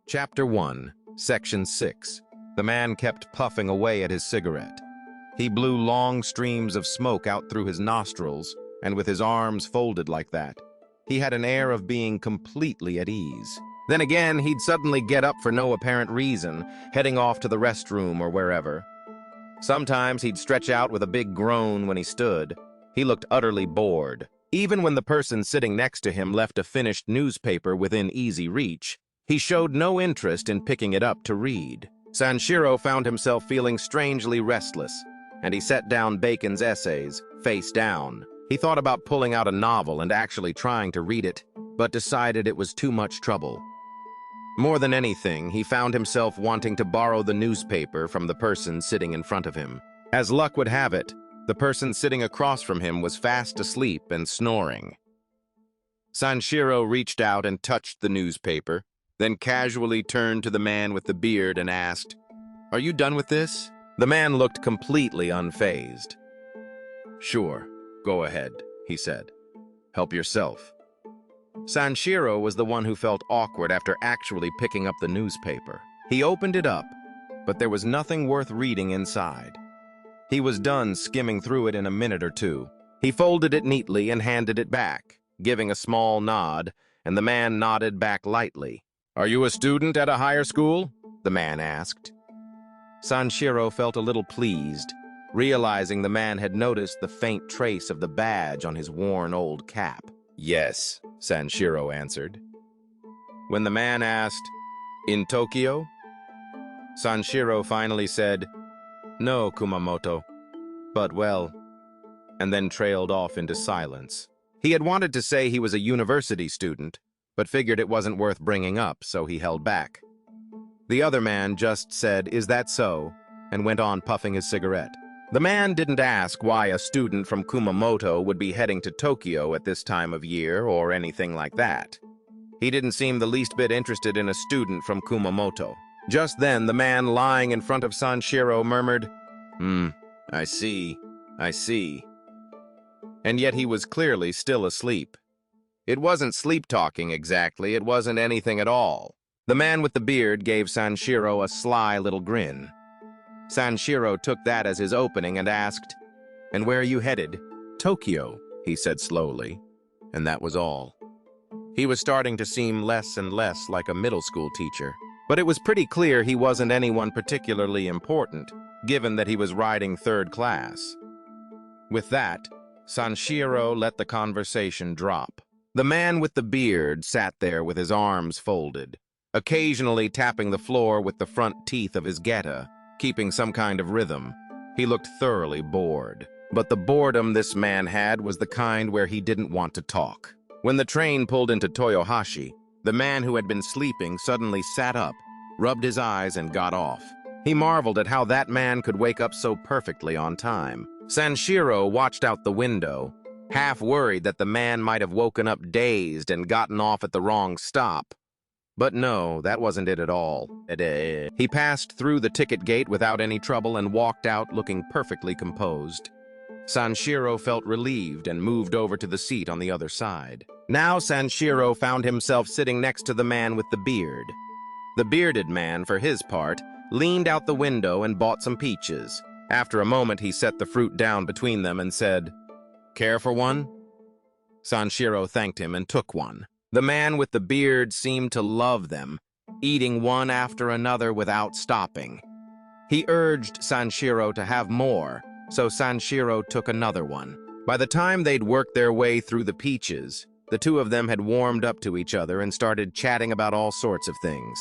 Chapter 1, Section 6. The man kept puffing away at his cigarette. He blew long streams of smoke out through his nostrils, and with his arms folded like that, he had an air of being completely at ease. Then again, he'd suddenly get up for no apparent reason, heading off to the restroom or wherever. Sometimes he'd stretch out with a big groan when he stood. He looked utterly bored. Even when the person sitting next to him left a finished newspaper within easy reach, he showed no interest in picking it up to read. Sanshiro found himself feeling strangely restless, and he set down Bacon's essays, face down. He thought about pulling out a novel and actually trying to read it, but decided it was too much trouble. More than anything, he found himself wanting to borrow the newspaper from the person sitting in front of him. As luck would have it, the person sitting across from him was fast asleep and snoring. Sanshiro reached out and touched the newspaper, then casually turned to the man with the beard and asked, "Are you done with this?" The man looked completely unfazed. "Sure, go ahead," he said. "Help yourself." Sanshiro was the one who felt awkward after actually picking up the newspaper. He opened it up, but there was nothing worth reading inside. He was done skimming through it in a minute or two. He folded it neatly and handed it back, giving a small nod, and the man nodded back lightly. "Are you a student at a higher school?" the man asked. Sanshiro felt a little pleased, realizing the man had noticed the faint trace of the badge on his worn old cap. "Yes," Sanshiro answered. When the man asked, "In Tokyo?" Sanshiro finally said, "No, Kumamoto, but well," and then trailed off into silence. He had wanted to say he was a university student, but figured it wasn't worth bringing up, so he held back. The other man just said, "Is that so?" and went on puffing his cigarette. The man didn't ask why a student from Kumamoto would be heading to Tokyo at this time of year or anything like that. He didn't seem the least bit interested in a student from Kumamoto. Just then, the man lying in front of Sanshiro murmured, I see. And yet he was clearly still asleep. It wasn't sleep-talking exactly, it wasn't anything at all. The man with the beard gave Sanshiro a sly little grin. Sanshiro took that as his opening and asked, "And where are you headed?" "Tokyo," he said slowly, and that was all. He was starting to seem less and less like a middle school teacher, but it was pretty clear he wasn't anyone particularly important, given that he was riding third class. With that, Sanshiro let the conversation drop. The man with the beard sat there with his arms folded, occasionally tapping the floor with the front teeth of his geta, keeping some kind of rhythm. He looked thoroughly bored. But the boredom this man had was the kind where he didn't want to talk. When the train pulled into Toyohashi, the man who had been sleeping suddenly sat up, rubbed his eyes, and got off. He marveled at how that man could wake up so perfectly on time. Sanshiro watched out the window, half worried that the man might have woken up dazed and gotten off at the wrong stop. But no, that wasn't it at all. He passed through the ticket gate without any trouble and walked out looking perfectly composed. Sanshiro felt relieved and moved over to the seat on the other side. Now Sanshiro found himself sitting next to the man with the beard. The bearded man, for his part, leaned out the window and bought some peaches. After a moment, he set the fruit down between them and said, "Care for one?" Sanshiro thanked him and took one. The man with the beard seemed to love them, eating one after another without stopping. He urged Sanshiro to have more, so Sanshiro took another one. By the time they'd worked their way through the peaches, the two of them had warmed up to each other and started chatting about all sorts of things.